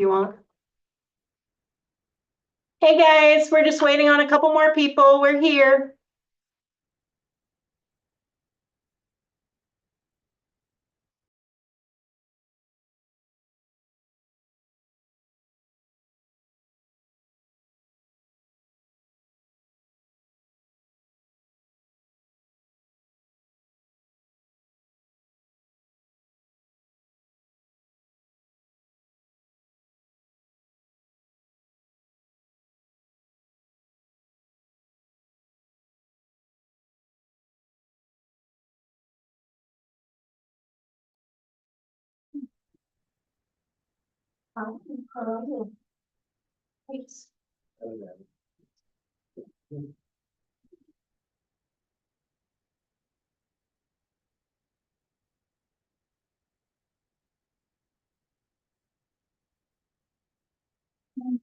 you want. Hey guys, we're just waiting on a couple more people. We're here. Thanks.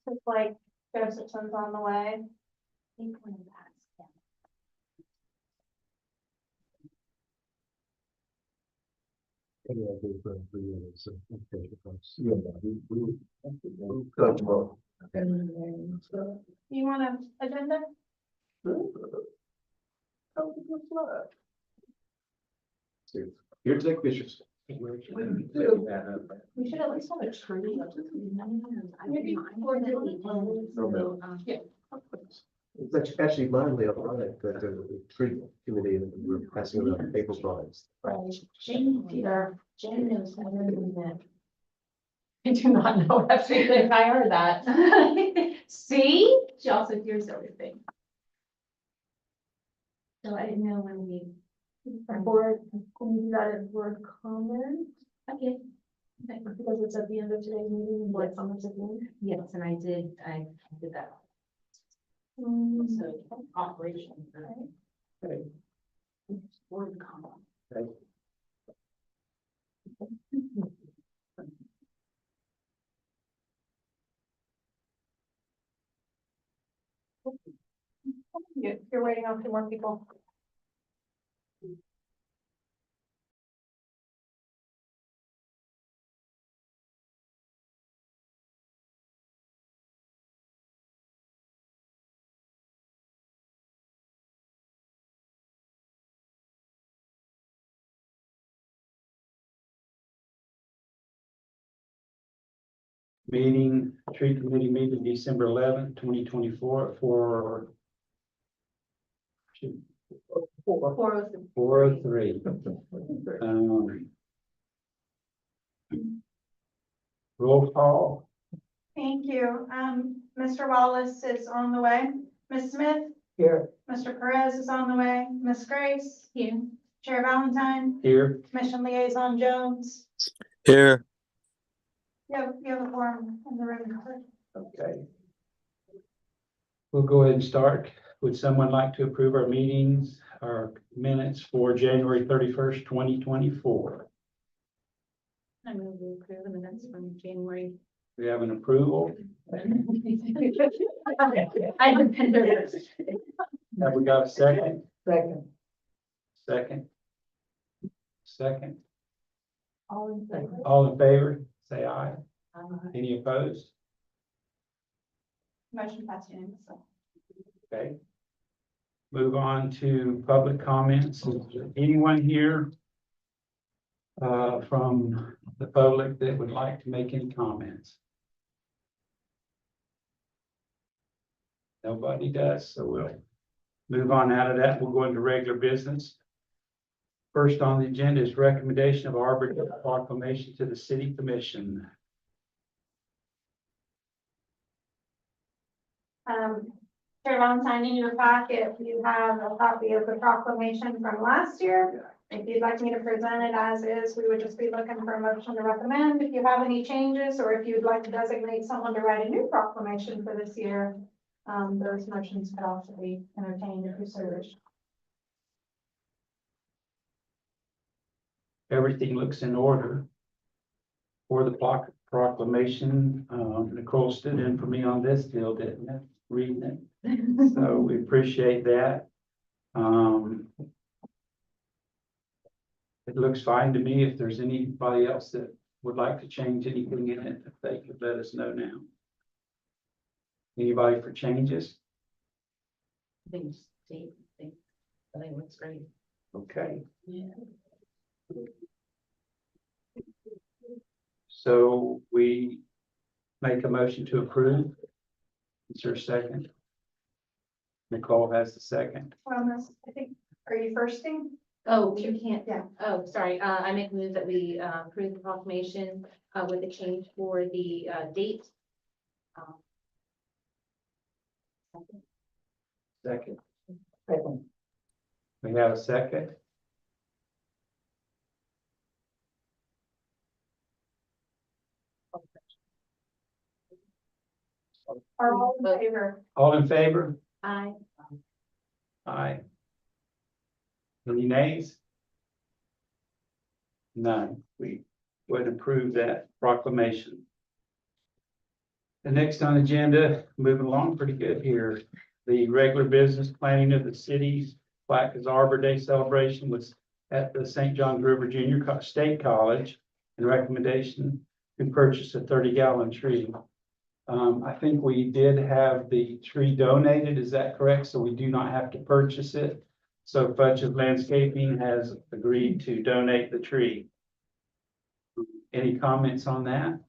It's like Josephson's on the way. You want an agenda? Here to take pictures. We should at least have a tree. Maybe It's actually mildly ironic that the tree committee and we're passing around paper drawings. Jane knows better than that. I do not know everything. I heard that. See? She also hears everything. So I didn't know when we. Board, can we do that at board comment? Okay. Because it's at the end of today's meeting, and board comments at the end. Yes, and I did that. So operation. Okay. Board comment. Okay. You're waiting on 2 more people. Tree committee meeting December 11th, 2024 for 403. Roll call. Thank you. Mr. Wallace is on the way. Ms. Smith? Here. Mr. Perez is on the way. Ms. Grace? Here. Chair Valentine? Here. Commission Liaison Jones? Here. You have a forum in the room. Okay. We'll go ahead and start. Would someone like to approve our meetings, our minutes for January 31st, 2024? I'm going to approve the minutes from January. We have an approval. I depend on this. Have we got a second? Second. Second. Second. All in favor? All in favor, say aye. Any opposed? Motion passed unanimously. Okay. Move on to public comments. Is there anyone here from the public that would like to make any comments? Nobody does, so we'll move on out of that. We'll go into regular business. First on the agenda is recommendation of Arbor Day proclamation to the City Commission. Chair Valentine, in your packet, you have a copy of the proclamation from last year. If you'd like me to present it as is, we would just be looking for a motion to recommend. If you have any changes, or if you'd like to designate someone to write a new proclamation for this year, those motions could also be entertained if you so wish. Everything looks in order for the proclamation. Nicole stood in for me on this deal, didn't it? Reading it. So we appreciate that. It looks fine to me. If there's anybody else that would like to change anything in it, if they could let us know now. Anybody for changes? I think Steve, I think it looks great. Okay, Yeah. so we make a motion to approve. Is there a second? Nicole has the second. I think, are you firsting? Oh, you can't, Yeah. oh, sorry, I make a move that we, approve the proclamation, with a change for the, date. Second. We have a second. Are all in favor? All in favor? I, Aye. Any nays? None. We would approve that proclamation. The next on agenda, moving along pretty good here. The regular business planning of the city's Palatka Arbor Day celebration was at the St. Johns River Junior State College, and recommendation to purchase a 30-gallon tree. I think we did have the tree donated, is that correct? So we do not have to purchase it. So Fudge of Landscaping has agreed to donate the tree. Any comments on that?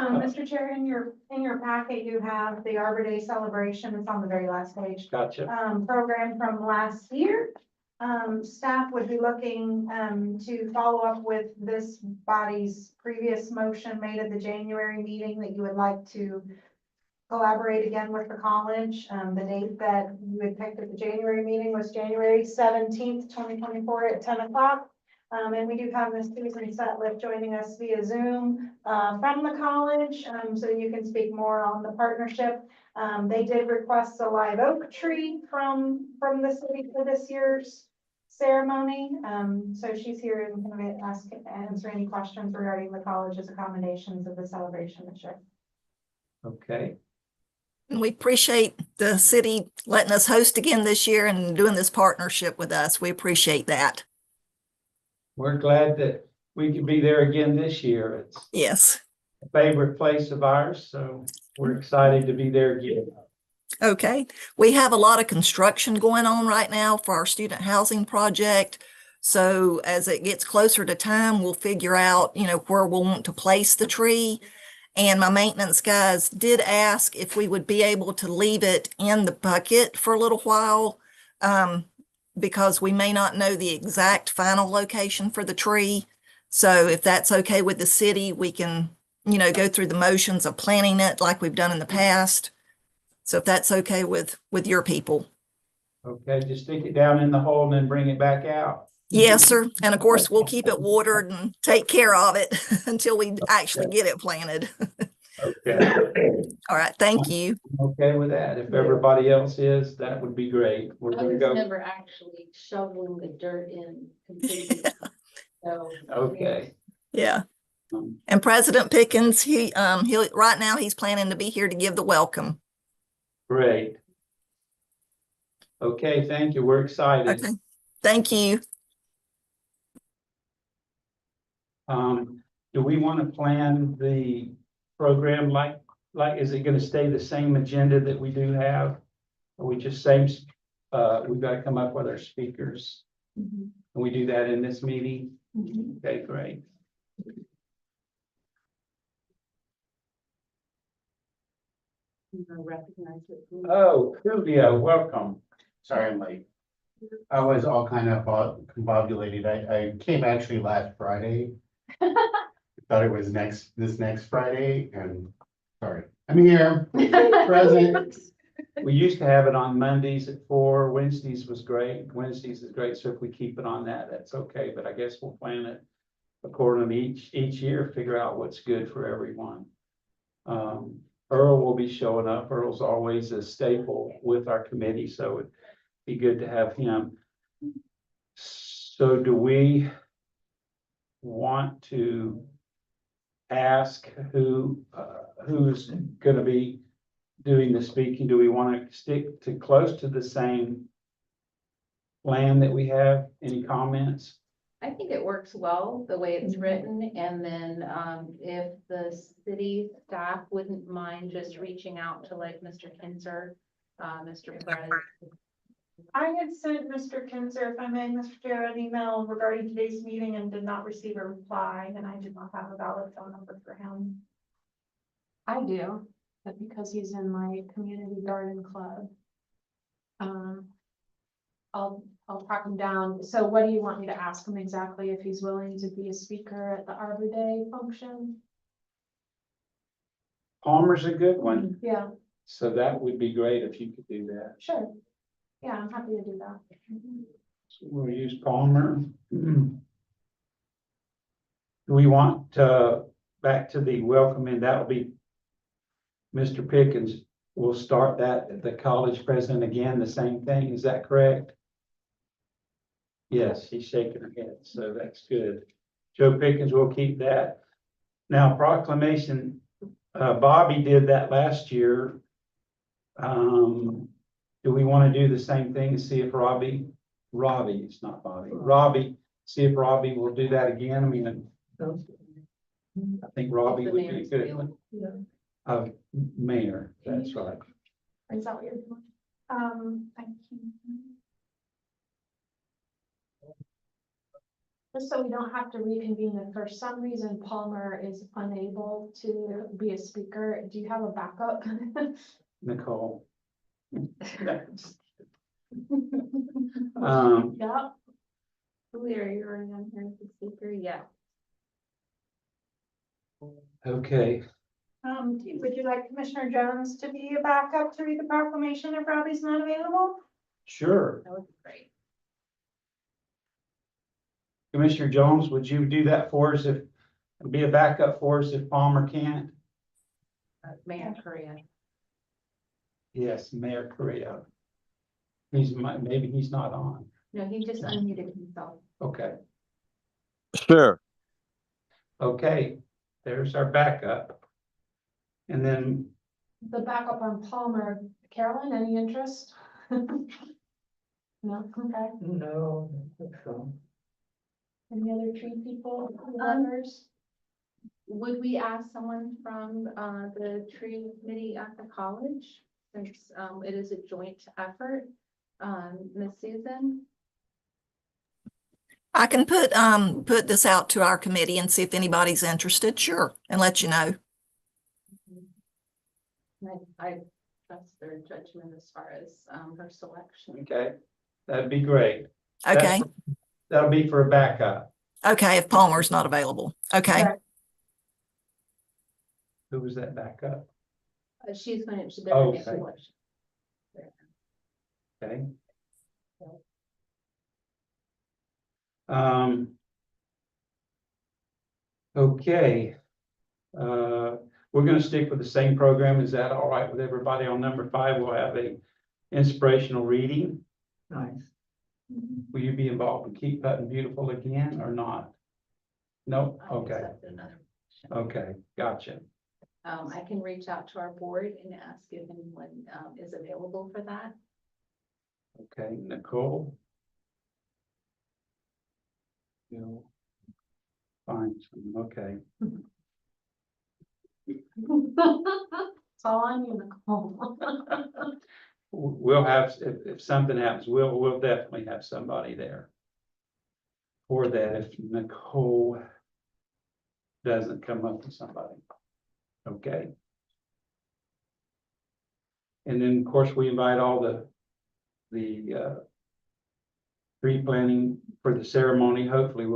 Mr. Chair, in your packet, you have the Arbor Day celebration. It's on the very last page. Gotcha. Program from last year. Staff would be looking, to follow up with this body's previous motion made at the January meeting that you would like to collaborate again with the college. The date that you had picked at the January meeting was January 17th, 2024 at 10 o'clock. And we do have Ms. Susan Sutliff joining us via Zoom, from the college, so you can speak more on the partnership. They did request a live oak tree from the city for this year's ceremony. So she's here and can answer any questions regarding the college's accommodations of the celebration this year. Okay. And we appreciate the city letting us host again this year and doing this partnership with us. We appreciate that. We're glad that we could be there again this year. It's Yes. a favorite place of ours, so we're excited to be there again. Okay. We have a lot of construction going on right now for our student housing project. So as it gets closer to time, we'll figure out, where we'll want to place the tree. And my maintenance guys did ask if we would be able to leave it in the bucket for a little while, because we may not know the exact final location for the tree. So if that's okay with the city, we can, go through the motions of planting it like we've done in the past. So if that's okay with your people. Okay, just stick it down in the hole and then bring it back out. Yes, sir. And of course, we'll keep it watered and take care of it until we actually get it planted. Okay. All right. Thank you. Okay with that. If everybody else is, that would be great. We're I gonna was go. never actually shoveling the dirt in completely. So. Okay. Yeah. Um, And President Pickens, right now he's planning to be here to give the welcome. Great. Okay, thank you. We're excited. Okay. Thank you. Do we want to plan the program like, is it going to stay the same agenda that we do have? Or we just we've got to come up with our speakers. Mhm. And we do that in this meeting? Mhm. Okay, great. You know, recognize it. Oh, Julio, welcome. Sorry, I'm late. I was all kind of combobulated. I came actually last Friday. Thought it was this next Friday, and sorry, I'm here, present. We used to have it on Mondays at 4. Wednesdays was great. Wednesdays is great. So if we keep it on that, that's okay. But I guess we'll plan it accordingly each year, figure out what's good for everyone. Earl will be showing up. Earl's always a staple with our committee, so it'd be good to have him. So do we want to ask who's going to be doing the speaking? Do we want to stick to close to the same plan that we have? Any comments? I think it works well, the way it's written, and then, if the city staff wouldn't mind just reaching out to like Mr. Kinzer, Mr. Perez. I had sent Mr. Kinzer, if I may, Mr. Chair, an email regarding today's meeting and did not receive a reply, and I did not have a valid phone number for him. I do, but because he's in my community garden club. I'll track him down. So what do you want me to ask him exactly, if he's willing to be a speaker at the Arbor Day function? Palmer's a good one, Yeah, so that would be great if you could do that. sure. Yeah, I'm happy to do that. So we'll use Palmer. Do we want, back to the welcome, and that'll be Mr. Pickens. We'll start that at the college president again, the same thing, is that correct? Yes, she's shaking her head, so that's good. Joe Pickens will keep that. Now proclamation, Bobby did that last year. Do we want to do the same thing and see if Robbie, it's not Bobby, Robbie, see if Robbie will do that again? I mean, I think Robbie The would be mayor's good. available. Mayor, that's right. Is that what you're doing? I can. Just so we don't have to reconvene, if for some reason Palmer is unable to be a speaker, do you have a backup? Nicole. Yeah. Julia, you're on here as a speaker, yeah. Okay, Would you like Commissioner Jones to be a backup to read the proclamation if Robbie's not available? sure. That would be great. Commissioner Jones, would you do that for us if, be a backup for us if Palmer can't? Mayor Correa. Yes, Mayor Correa. Maybe he's not on. No, he just unmuted himself. Okay, Sure. okay, there's our backup. And then, The backup on Palmer, Carolyn, any interest? No, okay. no, so. Any other tree people, Um, lovers? Would we ask someone from, the tree committee at the college? Since, it is a joint effort, Miss Susan? I can put this out to our committee and see if anybody's interested, sure, and let you know. I trust their judgment as far as, her selection. Okay, that'd be great. Okay, That'll be for a backup. okay, if Palmer's not available, okay. Right. Who was that backup? She's going to, Oh, make a okay. selection. Okay. Okay. We're gonna stick with the same program. Is that all right with everybody? On number 5, we'll have a inspirational reading. Nice. Will you be involved in Keep Putting Beautiful again or not? No, I okay, accepted another position. okay, gotcha. I can reach out to our board and ask if anyone, is available for that. Okay, Nicole. No. Fine, okay. It's all on you, Nicole. We'll have, if something happens, we'll definitely have somebody there for that if Nicole doesn't come up with somebody. Okay. And then, of course, we invite all the tree planting for the ceremony. Hopefully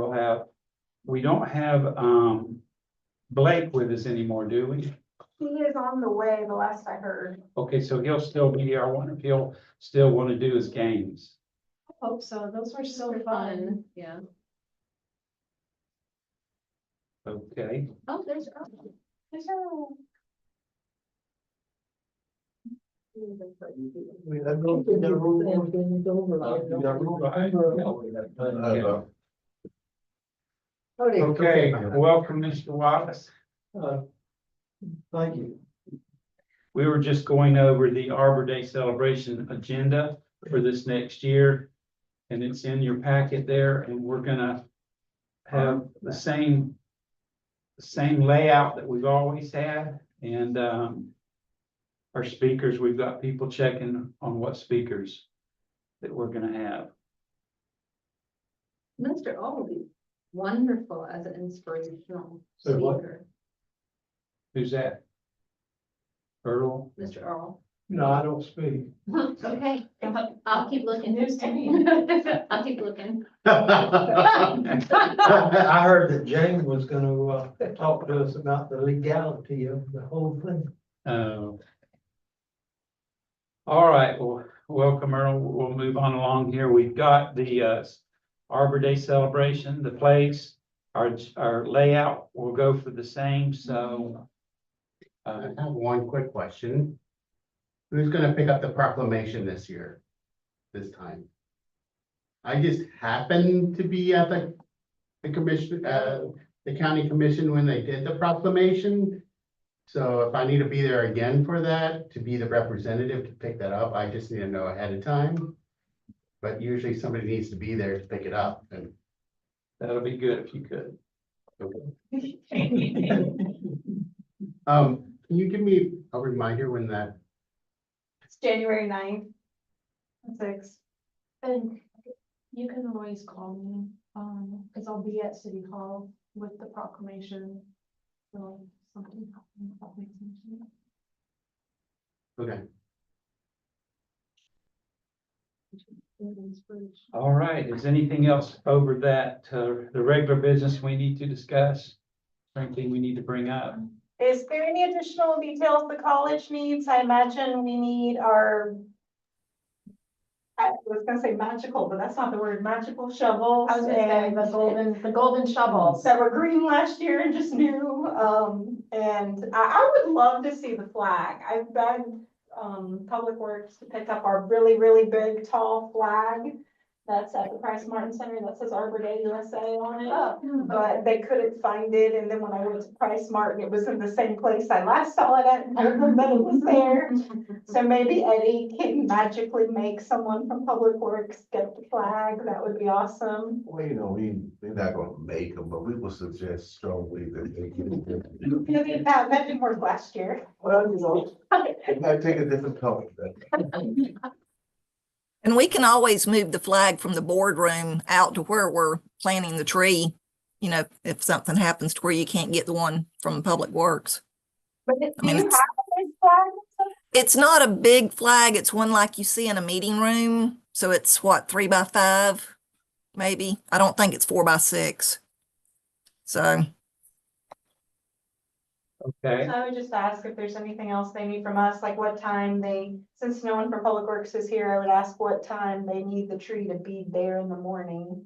we don't have Blake with us anymore, do we? He is on the way, the last I heard. Okay, so he'll still be here. I wonder if he'll still want to do his games. Hope so. Those were so They're fun. Yeah. Okay, Oh, there's Earl. There's Earl. okay, welcome, Mr. Wallace. Thank you. We were just going over the Arbor Day celebration agenda for this next year. And it's in your packet there, and we're gonna have the same layout that we've always had, and, our speakers, we've got people checking on what speakers that we're gonna have. Mr. Earl will be wonderful as an inspirational So what? speaker. Who's that? Earl? Mr. Earl. No, I don't speak. Okay, I'll keep looking. News to me. I'll keep looking. I heard that Jane was gonna, talk to us about the legality of the whole thing. All right, well, welcome, Earl. We'll move on along here. We've got the Arbor Day celebration, the place, our layout will go for the same, so. I have one quick question. Who's gonna pick up the proclamation this year? This time? I just happened to be at the commission, the county commission when they did the proclamation. So if I need to be there again for that, to be the representative to pick that up, I just need to know ahead of time. But usually somebody needs to be there to pick it up, and That'll be good if you could. can you give me a reminder when that, It's January 9th. 6. And you can always call me, cause I'll be at City Hall with the proclamation. So something happens, that makes sense to me. okay, All right, is anything else over that, the regular business we need to discuss? Anything we need to bring up? Is there any additional details the college needs? I imagine we need our, I was gonna say magical, but that's not the word, magical shovels. I was gonna say the golden shovels. That were green last year and just new, and I would love to see the flag. I've begged, Public Works to pick up our really, really big, tall flag that's at the Price Martin Center that says Arbor Day USA on it. Oh, But they couldn't find it, and then when I went to Price Martin, it was in the same place I last saw it at, and I remember that it was there. So maybe Eddie can magically make someone from Public Works get the flag, that would be awesome. Well, we're not gonna make them, but we will suggest strongly that they get. You know, that didn't work last year. Well, it might take a different color. And we can always move the flag from the boardroom out to where we're planting the tree. If something happens to where you can't get the one from Public Works. But do I mean, you have it's- a big flag? It's not a big flag. It's one like you see in a meeting room. So it's what, 3 by 5, maybe? I don't think it's 4 by 6. So Okay, So I would just ask if there's anything else they need from us, like what time since no one from Public Works is here, I would ask what time they need the tree to be there in the morning.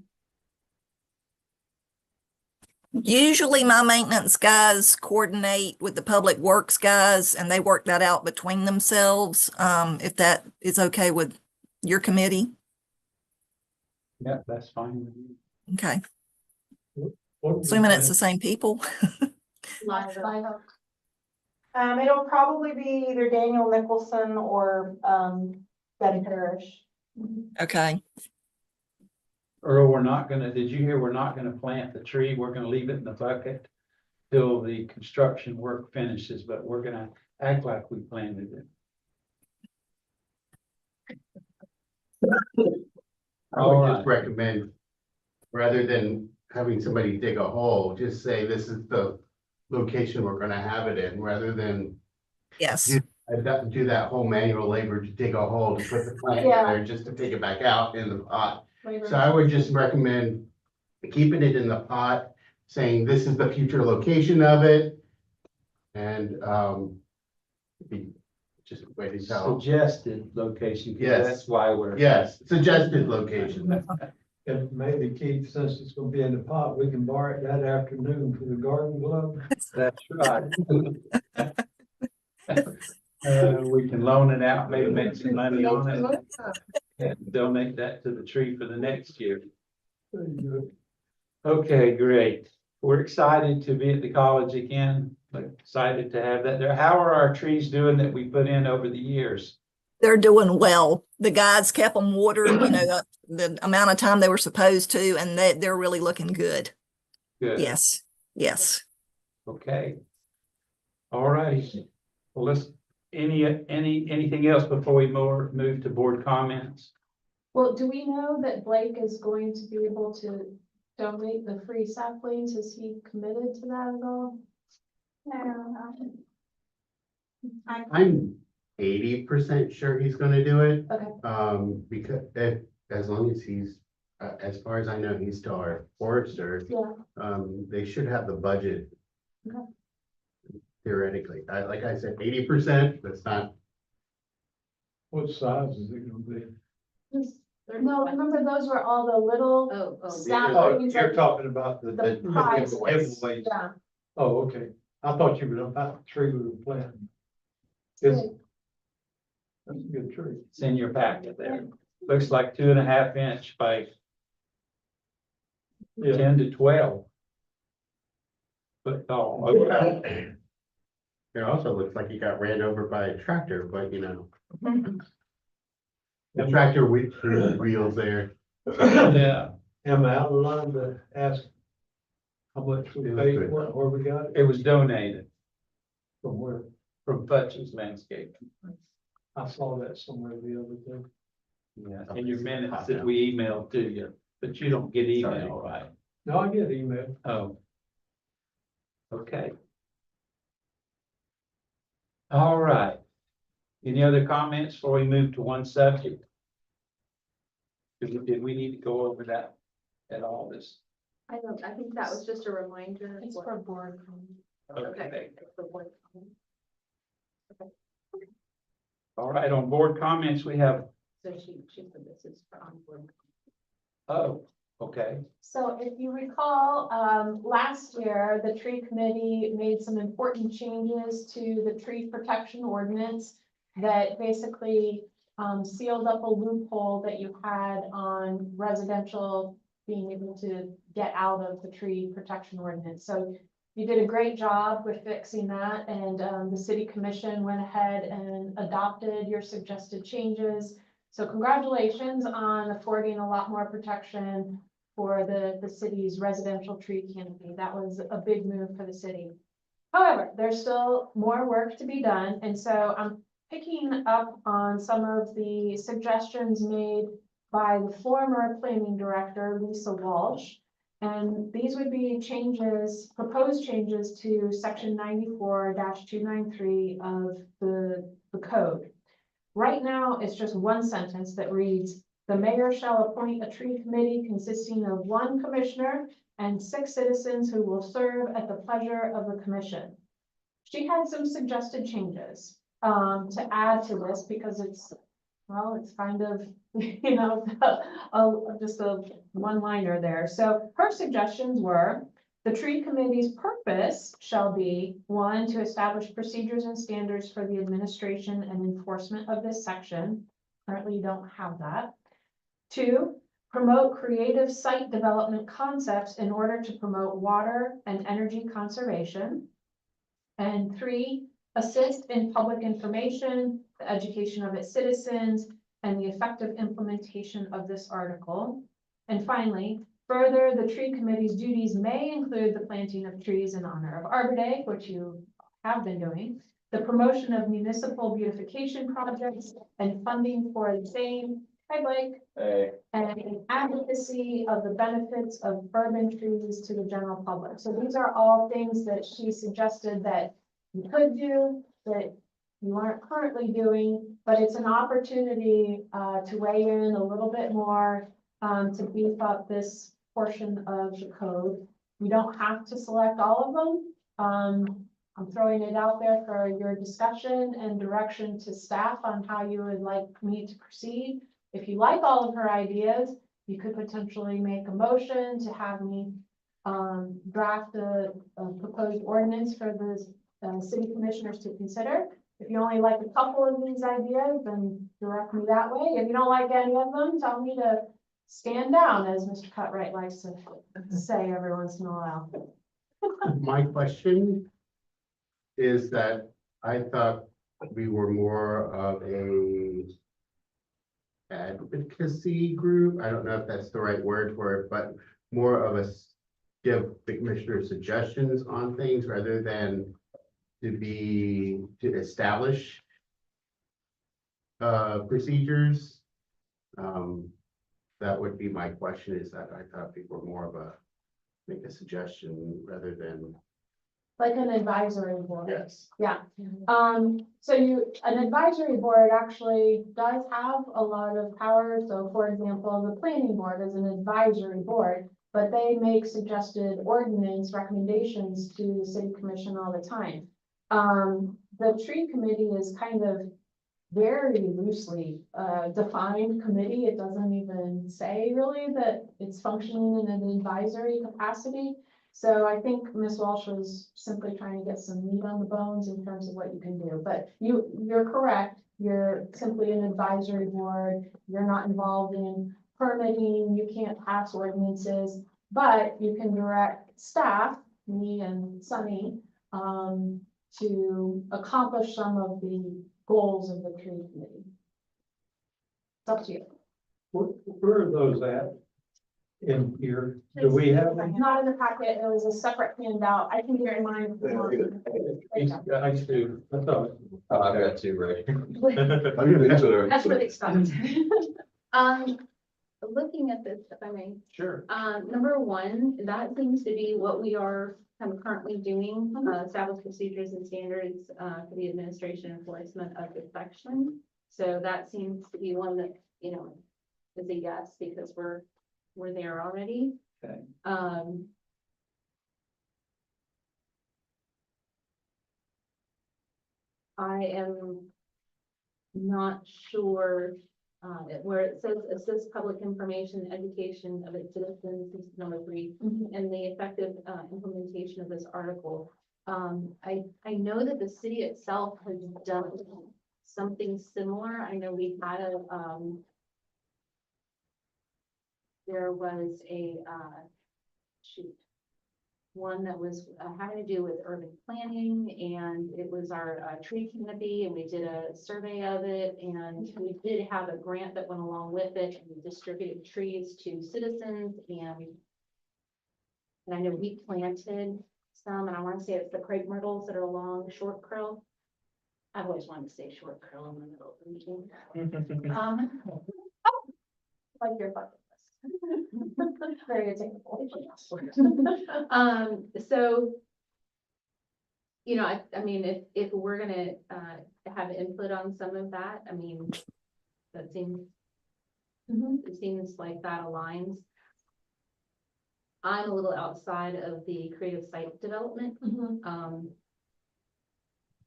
usually my maintenance guys coordinate with the Public Works guys and they work that out between themselves. If that is okay with your committee. yeah, that's fine with me. Okay. Assuming it's the same people. It'll probably be either Daniel Nicholson or, Betty Parrish. Okay. Earl, did you hear, we're not gonna plant the tree, we're gonna leave it in the bucket till the construction work finishes, but we're gonna act like we planted it. I would just recommend, rather than having somebody dig a hole, just say this is the location we're gonna have it in, rather than Yes. do that whole manual labor to dig a hole to put the plant in there, just to take it back out in the pot. So I would just recommend keeping it in the pot, saying this is the future location of it. And, just wait and tell. Suggested location, 'cause Yes. that's why we're. Yes, suggested location. And maybe Keith, since it's gonna be in the pot, we can borrow it that afternoon for the garden club. That's right. We can loan it out, maybe make some money on it, and donate that to the tree for the next year. Very good. Okay, great. We're excited to be at the college again. We're excited to have that there. How are our trees doing that we put in over the years? They're doing well. The guys kept them watered, the amount of time they were supposed to, and they're really looking good. Good. Yes, yes. Okay. All righty. Well, anything else before we move to board comments? Well, do we know that Blake is going to be able to donate the free saplings? Is he committed to that at all? No, I'm 80% sure he's gonna do it. Okay. Because as long as he's, as far as I know, he's still our forester. Yeah. They should have the budget. Okay. Theoretically, like I said, 80%, that's not, What size is it gonna be? No, remember those were all the little Oh, saplings. you're like talking about the. The prizes. giveaways. Yeah. Oh, okay. I thought you were about the tree we were planting. That's a good tree. It's in your packet there. Looks like 2.5 inch by Yeah. 10 to 12 foot tall. Okay. it also looks like he got ran over by a tractor, but you know. The tractor with wheels there. Yeah, Am I out of line to ask how much we It was paid good. for it, where we got it, it was donated from where? from Futch's Landscape. I saw that somewhere the other day. Yeah, in your minutes that we emailed to you, but you don't get email, right? No, I get email. Oh. Okay. All right. Any other comments before we move to one subject? Did we need to go over that at all this? I don't, I think that was just a reminder. It's for board. comment. Okay. It's for board comment. All right, on board comments, we have, So she said this is for on board. oh, okay. So if you recall, last year, the tree committee made some important changes to the tree protection ordinance that basically sealed up a loophole that you had on residential being able to get out of the tree protection ordinance. So you did a great job with fixing that, and the city commission went ahead and adopted your suggested changes. So congratulations on affording a lot more protection for the city's residential tree canopy. That was a big move for the city. However, there's still more work to be done, and so I'm picking up on some of the suggestions made by the former planning director, Lisa Walsh. And these would be changes, proposed changes to section 94-293 of the code. Right now, it's just one sentence that reads, "The mayor shall appoint a tree committee consisting of 1 commissioner and 6 citizens who will serve at the pleasure of the commission." She had some suggested changes to add to this because it's kind of, you know, just a one-liner there. So her suggestions were, the tree committee's purpose shall be, 1, to establish procedures and standards for the administration and enforcement of this section. Currently, you don't have that. 2, promote creative site development concepts in order to promote water and energy conservation. And 3, assist in public information, the education of its citizens, and the effective implementation of this article. And finally, further, the tree committee's duties may include the planting of trees in honor of Arbor Day, which you have been doing, the promotion of municipal beautification projects and funding for the same. Hi, Blake. Hey. And advocacy of the benefits of urban trees to the general public. So these are all things that she suggested that you could do, that you aren't currently doing, but it's an opportunity to weigh in a little bit more, to beef up this portion of the code. We don't have to select all of them. I'm throwing it out there for your discussion and direction to staff on how you would like me to proceed. If you like all of her ideas, you could potentially make a motion to have me draft a proposed ordinance for the city commissioners to consider. If you only like a couple of these ideas, then direct me that way. If you don't like any of them, tell me to stand down, as Mr. Cutright likes to say every once in a while. My question is that I thought we were more of a advocacy group. I don't know if that's the right word for it, but more of a give the commissioner suggestions on things rather than to establish procedures. That would be my question, is that I thought people were more of a, make a suggestion rather than. Like an advisory board. Yes. Yeah, so an advisory board actually does have a lot of power. So for example, the planning board is an advisory board, but they make suggested ordinance recommendations to the city commission all the time. The tree committee is kind of very loosely defined committee. It doesn't even say really that it's functioning in an advisory capacity. So I think Ms. Walsh was simply trying to get some meat on the bones in terms of what you can do. But you're correct. You're simply an advisory board. You're not involved in permitting. You can't pass ordinances, but you can direct staff, me and Sunny, to accomplish some of the goals of the tree committee. It's up to you. Where are those at? In here, do we have them? Not in the packet, it was a separate handout. I can get in mine. I do, I thought. I've got two, right? That's where they stopped. Looking at this, if I may, Sure. number one, that seems to be what we are kind of currently doing, establish procedures and standards, for the administration and enforcement of the section. So that seems to be one that, you know, is a yes, because we're there already. Okay. I am not sure, where it says assist public information, education of its citizens, this is number 3, and the effective, implementation of this article. I know that the city itself has done something similar. I know we had there was a, one that was having to do with urban planning, and it was our tree canopy, and we did a survey of it, and we did have a grant that went along with it, and we distributed trees to citizens, and I know we planted some, and I want to say it's the crepe myrtles that are along Short Krill. I've always wanted to say Short Krill in the middle of the meeting. Like your bucket list. Very attainable. So, you know, I mean, if we're gonna have input on some of that, I mean, that seems, it seems like that aligns. I'm a little outside of the creative site development, and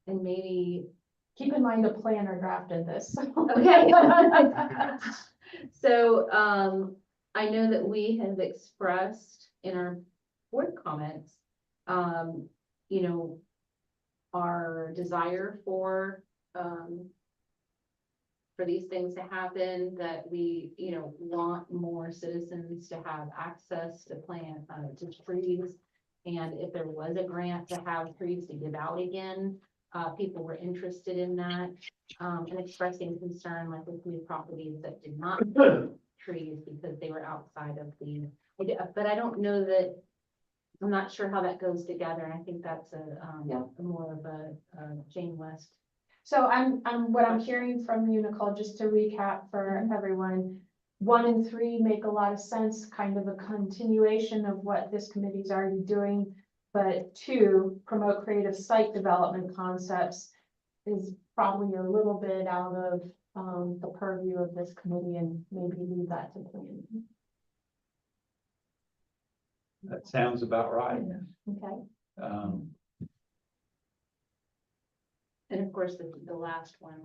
maybe. Keep in mind the planner drafted this. Okay. So, I know that we have expressed in our board comments, you know, our desire for these things to happen, that we, you know, want more citizens to have access to plant, to trees. And if there was a grant to have trees to give out again, people were interested in that, and expressing concern like with new properties that did not have trees because they were outside of the, but I don't know that, I'm not sure how that goes together. And I think that's a more of a Jane West. So what I'm hearing from you, Nicole, just to recap for everyone, 1 and 3 make a lot of sense, kind of a continuation of what this committee's already doing. But 2, promote creative site development concepts is probably a little bit out of the purview of this committee, and maybe leave that to planning. That sounds about right. Okay. And of course, the last one,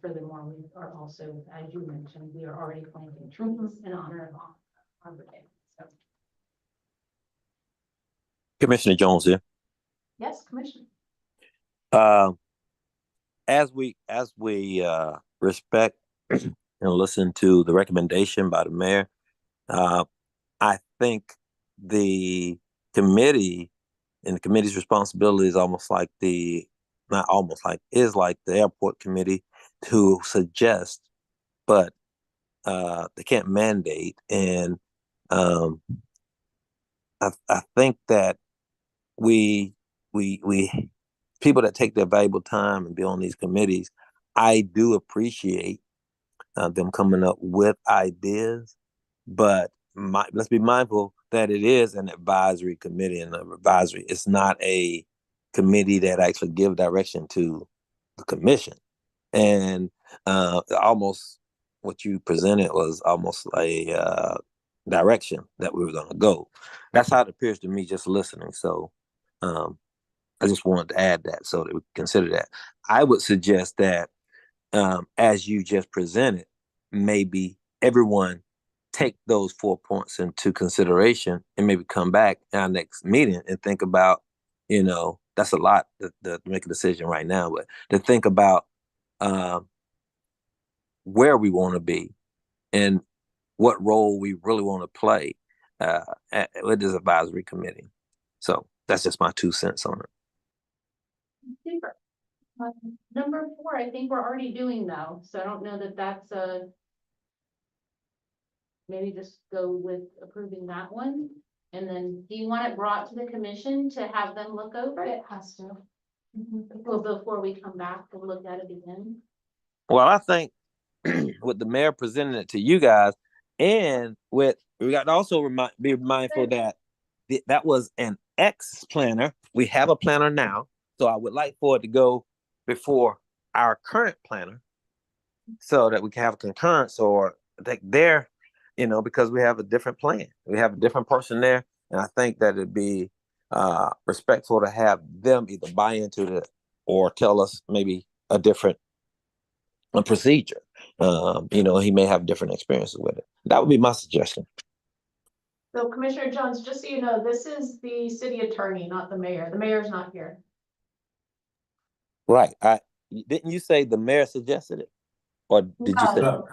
furthermore, we are also, as you mentioned, we are already planting trees in honor of Arbor Day. So. Commissioner Jones here. Yes, Commissioner. As we respect and listen to the recommendation by the mayor, I think the committee and the committee's responsibility is almost like not almost like, is like the airport committee to suggest, but they can't mandate. And I think that we people that take their valuable time and be on these committees, I do appreciate them coming up with ideas, but let's be mindful that it is an advisory committee and an advisory. It's not a committee that actually give direction to the commission. And almost what you presented was almost a direction that we were going to go. That's how it appears to me just listening. So I just wanted to add that so that we consider that. I would suggest that as you just presented, maybe everyone take those 4 points into consideration and maybe come back in our next meeting and think about, that's a lot to make a decision right now, but to think about where we want to be and what role we really want to play with this advisory committee. So that's just my 2 cents on it. Super. Number 4, I think we're already doing though, so I don't know that that's maybe just go with approving that one. And then do you want it brought to the commission to have them look over it? It has to. Well, before we come back and look at it again? Well, I think with the mayor presenting it to you guys, and we got to also be mindful that that was an ex planner. We have a planner now, so I would like for it to go before our current planner, so that we can have concurrence or like there, because we have a different plan. We have a different person there, and I think that it'd be respectful to have them either buy into it or tell us maybe a different procedure. He may have different experiences with it. That would be my suggestion. So Commissioner Jones, just so you know, this is the city attorney, not the mayor. The mayor's not here. Right. Didn't you say the mayor suggested it, or did you say? No.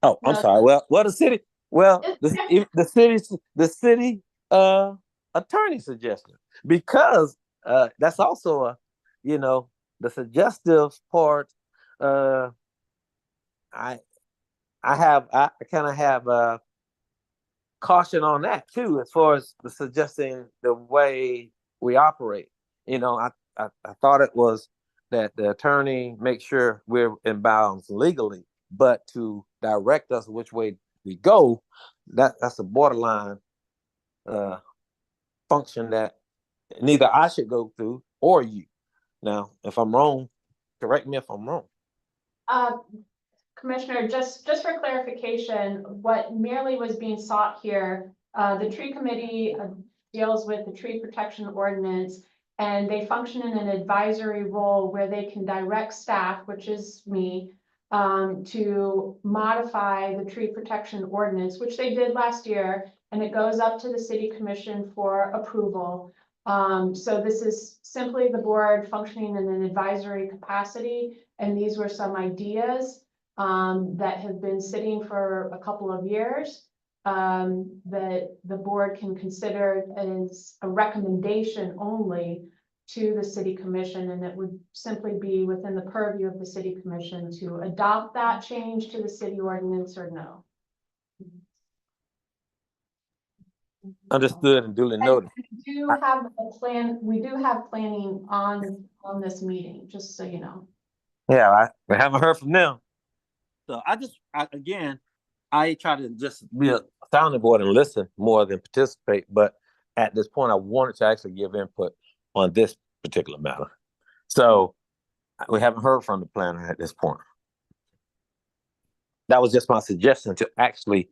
Oh, I'm No. sorry. Well, the city. Well, the city attorney suggested, because that's also the suggestive part. I kind of have caution on that too, as far as the suggesting the way we operate. I thought it was that the attorney make sure we're in bounds legally, but to direct us which way we go, that's a borderline function that neither I should go through or you. Now, if I'm wrong, correct me if I'm wrong. Commissioner, just for clarification, what merely was being sought here, the tree committee deals with the tree protection ordinance, and they function in an advisory role where they can direct staff, which is me, to modify the tree protection ordinance, which they did last year, and it goes up to the city commission for approval. So this is simply the board functioning in an advisory capacity, and these were some ideas that have been sitting for a couple of years that the board can consider as a recommendation only to the city commission, and it would simply be within the purview of the city commission to adopt that change to the city ordinance or no. Understood and duly noted. We do have a plan. We do have planning on this meeting, just so you know. Yeah, I haven't heard from them. So I try to just be a sounding board and listen more than participate. But at this point, I wanted to actually give input on this particular matter. So we haven't heard from the planner at this point. That was just my suggestion, to actually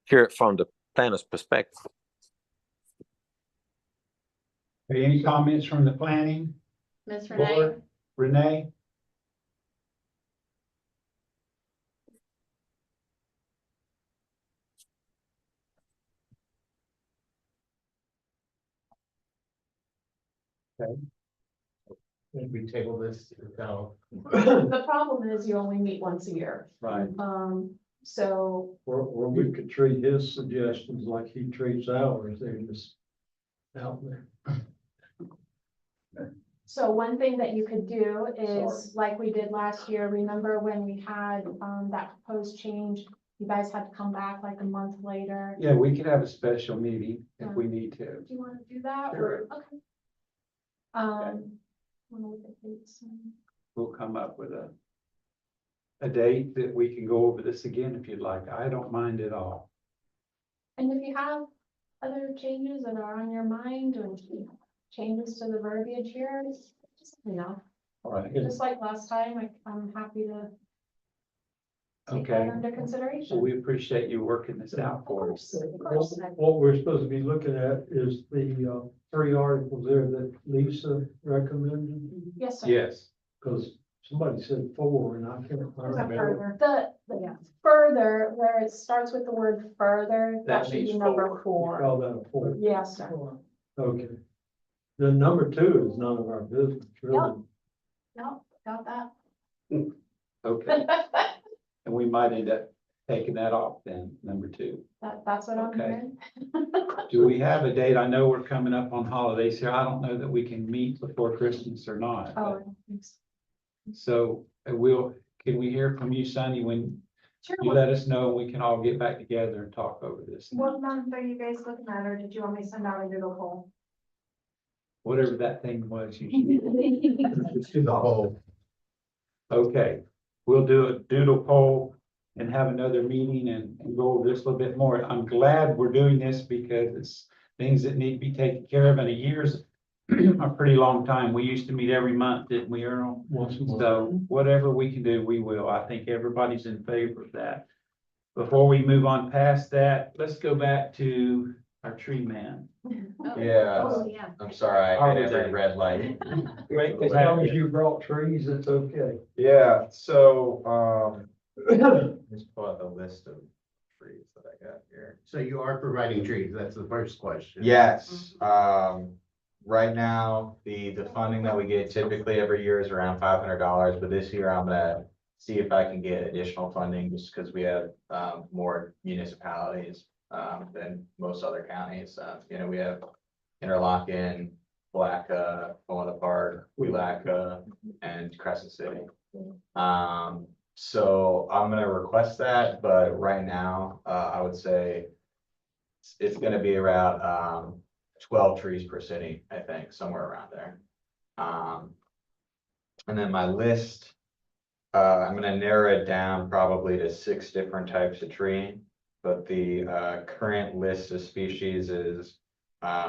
hear it from the planner's perspective. Any comments from the planning Ms. Renee? board? Renee? If we table this, now, The problem is you only meet once a year. Right. So Or we could treat his suggestions like he treats ours, they're just out there. So one thing that you could do is, like we did last year, remember when we had that proposed change you guys had to come back like a month later. Yeah, we could have a special meeting if we need to. Do you wanna do that? Sure. Okay. Wanna look at dates? We'll come up with a date that we can go over this again if you'd like. I don't mind at all. And if you have other changes that are on your mind or changes to the verbiage here, just, you know, All right. just like last time, I'm happy to take Okay. that under So consideration. we appreciate you working this out for us. Of course. What we're supposed to be looking at is the, 3 articles there that Lisa recommended, Yes, sir. Yes. because somebody said 4 and I can't There's a remember. further. The further, where it starts with the word further, That that should be means number 4. Call that a 4. Yes, sir. Okay. The number 2 is none of our business, really. No, got that. Okay. And we might end up taking that off then, number 2. That's what I'm Okay. hearing. Do we have a date? I know we're coming up on holidays here. I don't know that we can meet before Christmas or not. Oh, I but- don't think so. So can we hear from you, Sunny, when Sure. you let us know, we can all get back together and talk over this. What month are you guys looking at, or did you want me to send out a doodle poll? Whatever that thing was. you Let's do the whole. Okay, we'll do a doodle poll and have another meeting and go over this a little bit more. I'm glad we're doing this because it's things that need to be taken care of, and a year's a pretty long time. We used to meet every month, didn't we, Earl? Once a month. So whatever we can do, we will. I think everybody's in favor of that. Before we move on past that, let's go back to our tree man. Yeah, Oh, yeah. I'm sorry, I had every red light. Great to As have long as you. you brought trees, it's okay. Yeah, so, let's pull out the list of trees that I got here. So you are providing trees, that's the first question. Yes, right now, the funding that we get typically every year is around $500, but this year I'm gonna see if I can get additional funding just because we have, more municipalities, than most other counties. We have Interlochen, Palatka, Palatka Park, Palatka, and Crescent City. So I'm gonna request that, but right now, I would say it's gonna be around, 12 trees per city, I think, somewhere around there. And then my list, I'm gonna narrow it down probably to 6 different types of tree. But the current list of species is,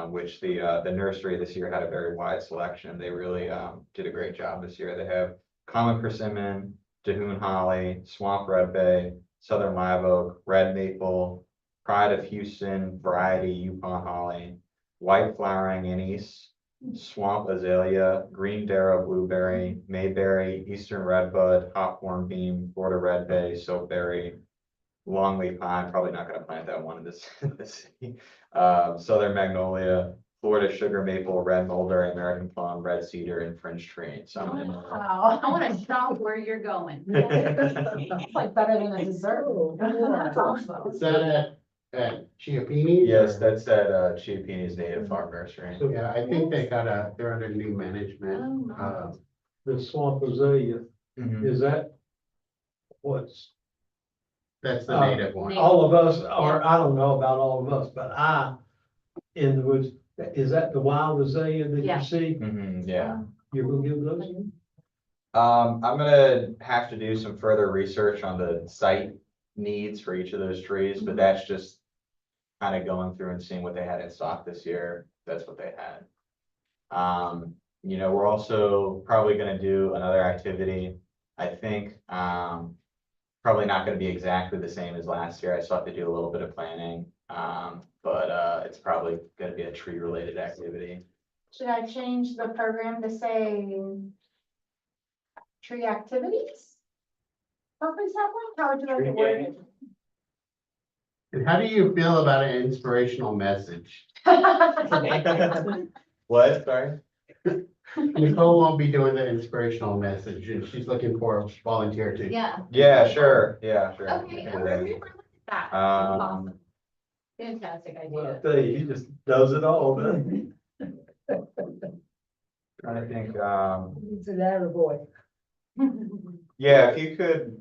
which the nursery this year had a very wide selection. They really did a great job this year. They have common persimmon, Dahoon holly, swamp red bay, southern live oak, red maple, pride of Houston, variety Yukon holly, white flowering anise, swamp azalea, green darrow blueberry, mayberry, eastern redbud, hawthorn beam, Florida red bay, soapberry, longleaf pine, probably not gonna plant that one in this, city. Southern magnolia, Florida sugar maple, red mulberry, American plum, red cedar, and fringe tree. So I'm gonna- Wow. I want to stop where you're going. It's like better than a dessert. That's awesome. Is that at Chiappini? Yes, that's at Chiappini's Native Farm Nursery. So, yeah, I think they're under new management. Oh, The swamp azalea, Mhm. is that what's, That's the native one. all of us, or I don't know about all of us, but in the woods, is that the wild azalea that Yeah. you see? Mhm, yeah. You're gonna give those? I'm gonna have to do some further research on the site needs for each of those trees, but that's just kind of going through and seeing what they had in stock this year. That's what they had. We're also probably gonna do another activity. I think, probably not gonna be exactly the same as last year. I still have to do a little bit of planning. But it's probably gonna be a tree related activity. Should I change the program to say tree activities? For example, how would you like it worded? And how do you feel about an inspirational message? What, sorry? Nicole won't be doing the inspirational message, and she's looking for a volunteer to. Yeah. Yeah, sure, yeah, sure. Okay, We I'm can do gonna that. remember that. Um, Awesome. Fantastic Well, I idea. tell you, he just does it all, doesn't he? Trying to think, He's an attaboy. Yeah, if you could,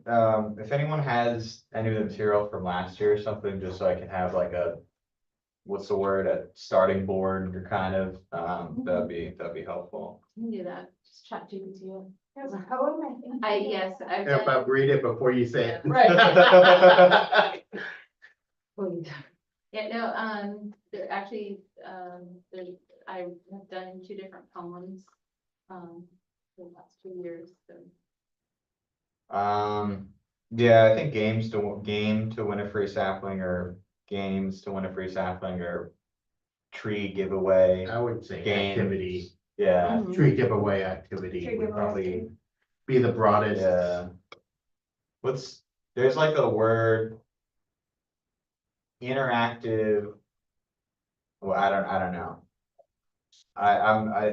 if anyone has any of the material from last year or something, just so I can have like a, what's the word, a starting board or kind of, that'd be helpful. You can do that. Just chat GPT it. There's a poem, I think. Yes, I've If I done. read it before you say it. Yeah, no, there actually, there, I have done 2 different poems, for the last 2 years, so. Yeah, I think game to win a free sapling or games to win a free sapling or tree giveaway. I would say Games. activity, Yeah, tree giveaway activity Tree would giveaway probably activity. be the broadest. yeah. There's like a word. Interactive. Well, I don't know.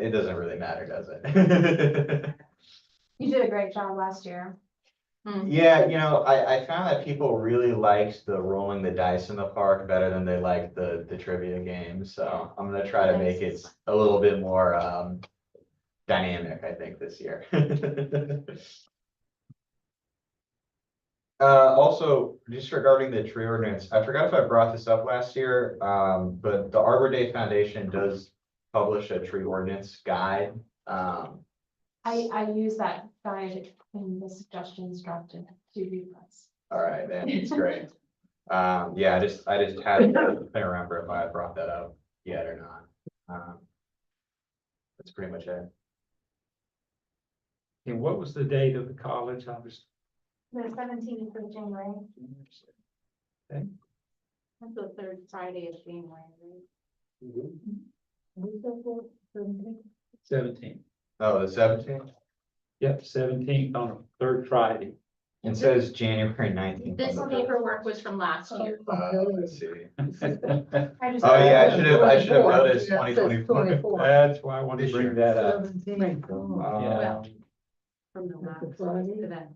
It doesn't really matter, does it? You did a great job last year. Yeah, you know, I found that people really liked the rolling the dice in the park better than they liked the trivia game, so I'm gonna try to make it a little bit more, dynamic, I think, this year. Also, just regarding the tree ordinance, I forgot if I brought this up last year, but the Arbor Day Foundation does publish a tree ordinance guide. I use that guide in the suggestions drafted to repress. All right, man, it's great. Yeah, I just had, to remember if I brought that up yet or not. That's pretty much it. And what was the date of the college? I was. The 17th of January. That's the 3rd Friday of January, right? 17th. Oh, the 17th? Yep, 17th on a 3rd Friday. It says January 19th. This on the- paperwork was from last year. Let's see. I just. Oh, yeah, I should have noticed 2024. That's why I wanted to bring that up. Yeah. From the last event.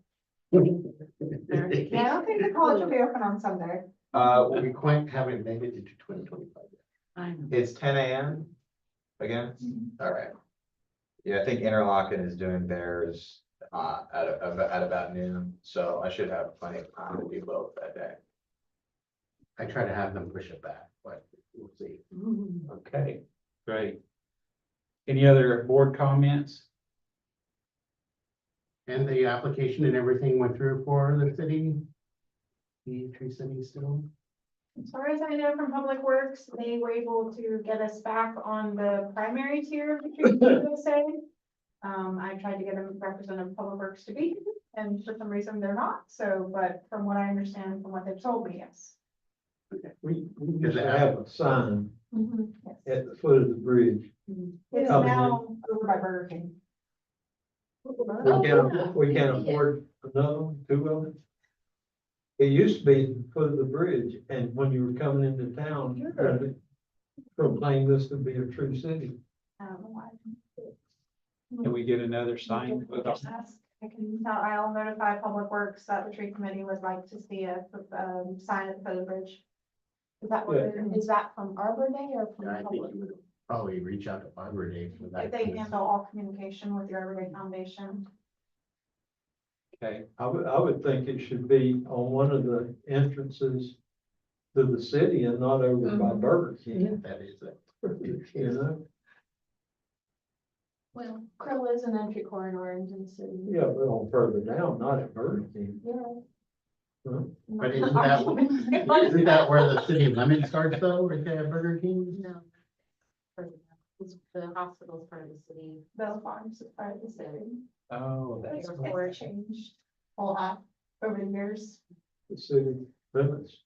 Yeah, I don't think the college will be open on Sunday. We quite haven't made it into 2025 yet. I know. It's 10 a.m. again? All right. Yeah, I think Interlochen is doing theirs at about noon, so I should have plenty of time to do both that day. I try to have them push it back, but we'll see. Okay, great. Any other board comments? And the application and everything went through for the city? The Tree City still? As far as I know from Public Works, they were able to get us back on the primary tier of the tree USA. I tried to get a representative of Public Works to be, and for some reason they're not, so, but from what I understand, from what they've told me, yes. We used to have a sign Yes. at the foot of the bridge. It's Coming in. now over by Burger King. We can't afford another one, 2 of them. It used to be at the foot of the bridge, and when you were coming into town, they proclaimed this to be a true city. I don't know why. Can we get another sign? Just ask. I can tell, I'll notify Public Works that the tree committee would like to see a, sign at the foot of the bridge. Is that what, is that from Arbor Day or from I think Public? you would probably reach out to Arbor Day for that. They handle all communication with the Arbor Day Foundation. Okay, I would think it should be on one of the entrances to the city and not over by Burger King, That is it. you know? Well, Krill is an entry corridor into the city. Yeah, but on further down, not at Burger King. Yeah. Huh? But isn't that where the city limit starts though, right there at Burger King? no. The hospital's part of the city. Bell Farms is part of the city. oh, that's It's changed a lot over the years. The city limits.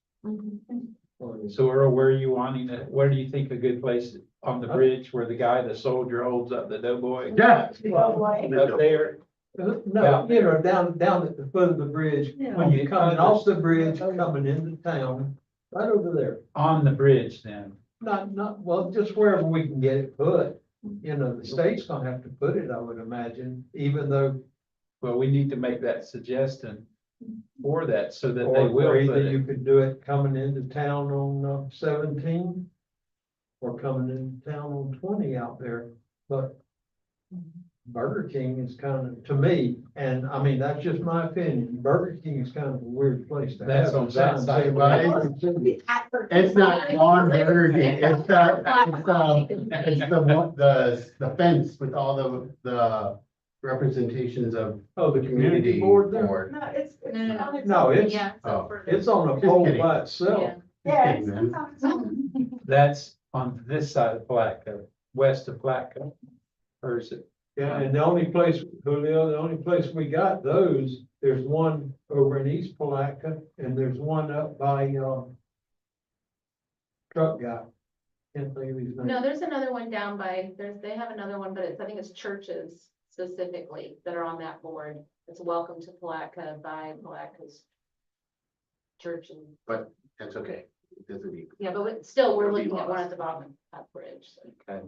so Earl, where are you wanting to, where do you think a good place on the bridge where the guy, the soldier holds up the doughboy? Yeah. Oh, boy. Up there, No, you know, down at the foot of the bridge, when you're coming off the bridge, coming into town, right over there. on the bridge then. Not, well, just wherever we can get it put. You know, the state's gonna have to put it, I would imagine, even though, Well, we need to make that suggestion for that so that they or will put either you it. could do it coming into town on 17. Or coming into town on 20 out there, but Burger King is kind of, to me, and I mean, that's just my opinion, Burger King is kind of a weird place to That's have. on a that sign side. saying, Well, "Well, It's not on Burger King, it's the fence with all the representations of Oh, the community board there? board. No, it's. No. No, it's, Yeah. Oh, it's on a Just pole kidding. by itself. Yeah. Yeah, Just kidding, man. That's on this side of Palatka, west of Palatka. Or is it? Yeah, and the only place, Julio, the only place we got those, there's one over in East Palatka, and there's one up by, truck guy. Can't think of his name. No, there's another one down by, they have another one, but it's, I think it's churches specifically that are on that board. It's Welcome to Palatka by Palatka's church and, But that's okay. It doesn't need. yeah, but still, we're It'll be looking at one lost. at the bottom of that bridge. So. Okay.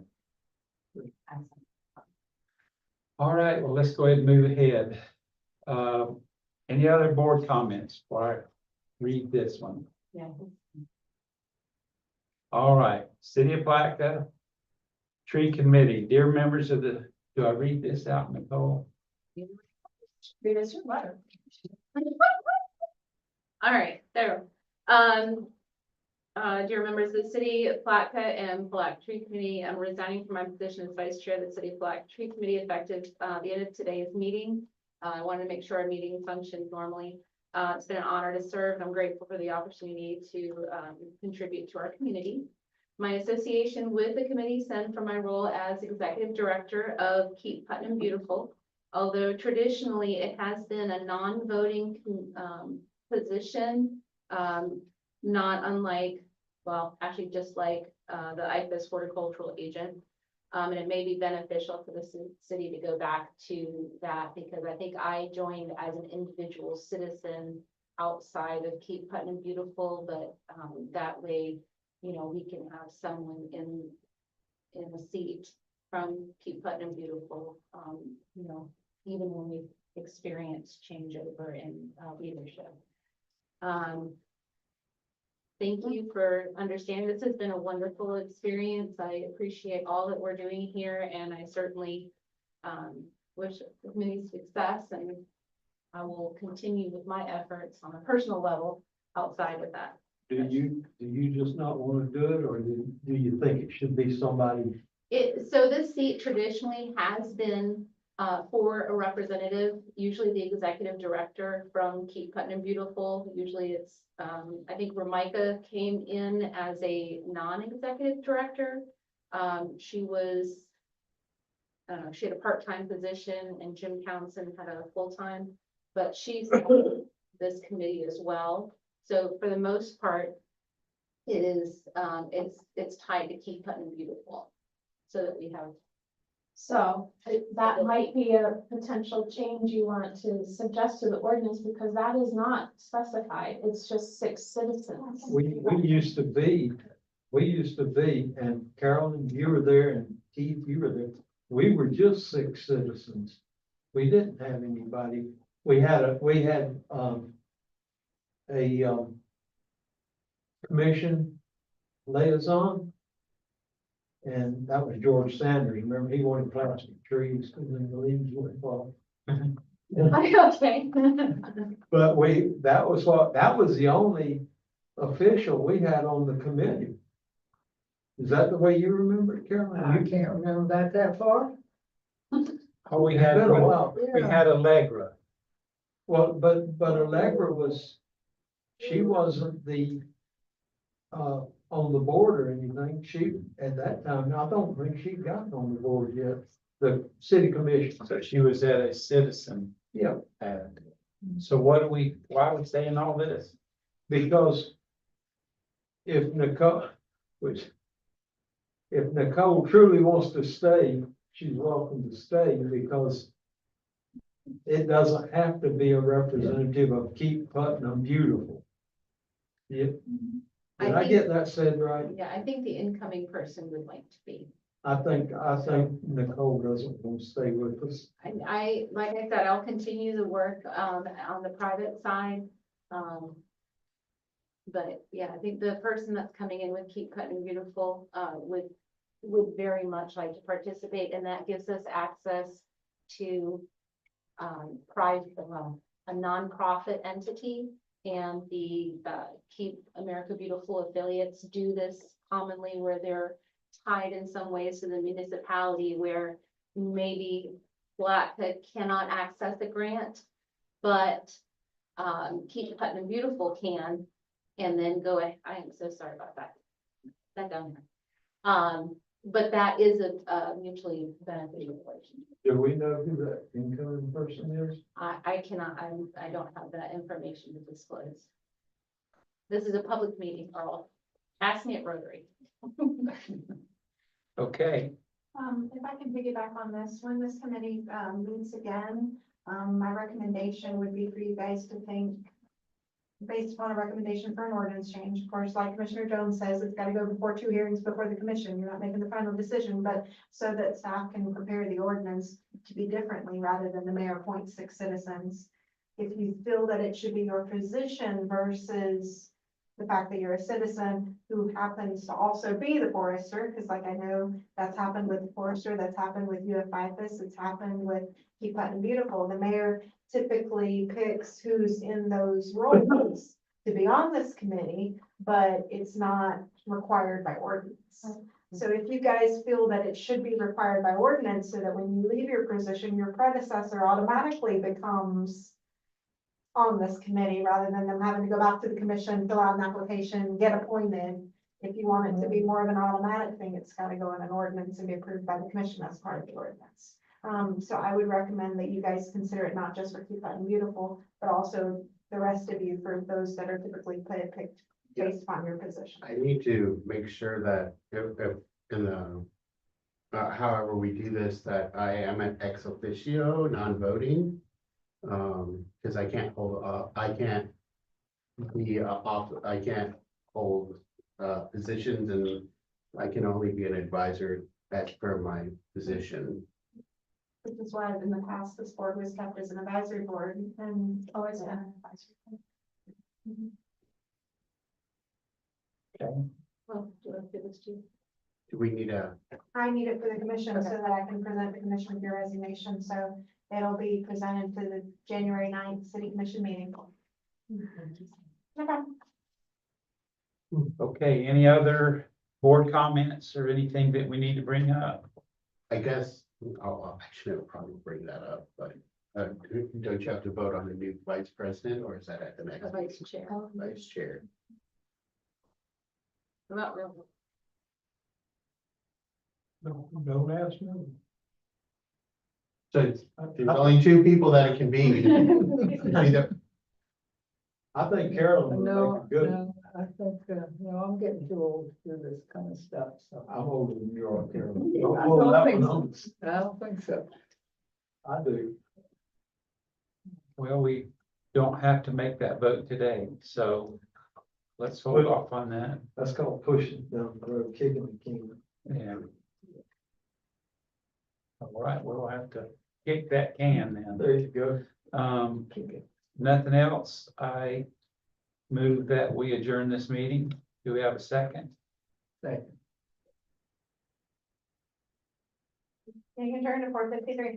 All right, well, let's go ahead and move ahead. Any other board comments before I read this one? Yeah. All right, City of Palatka Tree Committee, dear members of the, do I read this out, Nicole? Read us your letter. All right, there. Dear members of the City of Palatka and Palatka Tree Committee, I'm resigning from my position as Vice Chair of the City of Palatka Tree Committee effective the end of today's meeting. I wanted to make sure our meeting functioned normally. It's been an honor to serve. I'm grateful for the opportunity to contribute to our community. My association with the committee stemmed from my role as Executive Director of Keep Putnam Beautiful. Although traditionally it has been a non-voting position, not unlike, well, actually just like the IFAS horticultural agent. And it may be beneficial for the city to go back to that because I think I joined as an individual citizen outside of Keep Putnam Beautiful, but that way, you know, we can have someone in a seat from Keep Putnam Beautiful, you know, even when we experience changeover in leadership. Thank you for understanding. This has been a wonderful experience. I appreciate all that we're doing here, and I certainly wish the committee success, and I will continue with my efforts on a personal level outside of that. Do you just not want to do it, or do you think it should be somebody? So this seat traditionally has been for a representative, usually the executive director from Keep Putnam Beautiful. Usually it's, I think Ramika came in as a non-executive director. She was, I don't know, she had a part-time position and Jim Townsend had a full-time, but she's on this committee as well. So for the most part, it is, it's tied to Keep Putnam Beautiful so that we have. So that might be a potential change you want to suggest to the ordinance because that is not specified. It's just 6 citizens. We used to be, and Carolyn, you were there, and Keith, you were there. We were just 6 citizens. We didn't have anybody. We had a commission liaison. And that was George Sanders. Remember, he wanted plastic trees because then the leaves would fall. Okay. But that was the only official we had on the committee. Is that the way you remember it, Carolyn? I can't remember that far. Oh, we It's had, been a while. we had Allegra. Well, but Allegra she wasn't the, on the board or anything. She, at that time, I don't think she got on the board yet, the city commission. So she was at a citizen. Yeah, So why are we saying all this? because if Nicole truly wants to stay, she's welcome to stay because it doesn't have to be a representative of Keep Putnam Beautiful. Yep. Did I get that said right? Yeah, I think the incoming person would like to be. I think Nicole doesn't want to stay with us. I, like I said, I'll continue the work, on the private side. But yeah, I think the person that's coming in with Keep Putnam Beautiful, would very much like to participate, and that gives us access to a nonprofit entity, and the Keep America Beautiful affiliates do this commonly where they're tied in some ways to the municipality where maybe Palatka cannot access the grant, but Keep Putnam Beautiful can, and then go ahead. I am so sorry about that. That down there. But that is a mutually beneficial relationship. Do we know who that incoming person is? I cannot, I don't have that information to disclose. This is a public meeting, Earl. Ask me at Rotary. Okay, If I can piggyback on this, when this committee, meets again, my recommendation would be for you guys to think based upon a recommendation for an ordinance change. Of course, like Commissioner Jones says, it's gotta go before 2 hearings before the commission. You're not making the final decision, but so that staff can prepare the ordinance to be differently rather than the mayor appoints 6 citizens. If you feel that it should be your position versus the fact that you're a citizen who happens to also be the forester, because like I know that's happened with the forester, that's happened with UFIFIS, it's happened with Keep Putnam Beautiful. The mayor typically picks who's in those roles to be on this committee, but it's not required by ordinance. So if you guys feel that it should be required by ordinance, so that when you leave your position, your predecessor automatically becomes on this committee, rather than them having to go back to the commission, fill out an application, get appointed. If you want it to be more of an automatic thing, it's gotta go in an ordinance and be approved by the commission as part of the ordinance. So I would recommend that you guys consider it not just for Keep Putnam Beautiful, but also the rest of you for those that are typically picked based upon your position. I need to make sure that if in the, however we do this, that I am an ex officio, non-voting. Because I can't hold, I can't be off, I can't hold positions, and I can only be an advisor as per my position. Which is why in the past, this board was kept as an advisory board and always been an advisory board. Well, do I give this to you? Do we need a, I need it for the commission so that I can present the commission with your resignation, so it'll be presented to the January 9th city commission meeting. No problem. okay, any other board comments or anything that we need to bring up? I guess, I shouldn't probably bring that up, but don't you have to vote on a new vice president, or is that at the next? The vice chair. Vice chair. Not really. Don't ask me. So, There's only 2 people that it can be. Either- I think Carolyn would No, make a good, no, I think, no, I'm getting too old to do this kind of stuff, so. I'm older than you are, Carolyn. I Well, don't that think one, so. I don't think so. I do. well, we don't have to make that vote today, so let's hold off on that. That's called pushing down the road, kicking the can. Yeah. All right, we'll have to kick that can then. There you go. Nothing else. I move that we adjourn this meeting. Do we have a second? Second. You can turn to 4:53.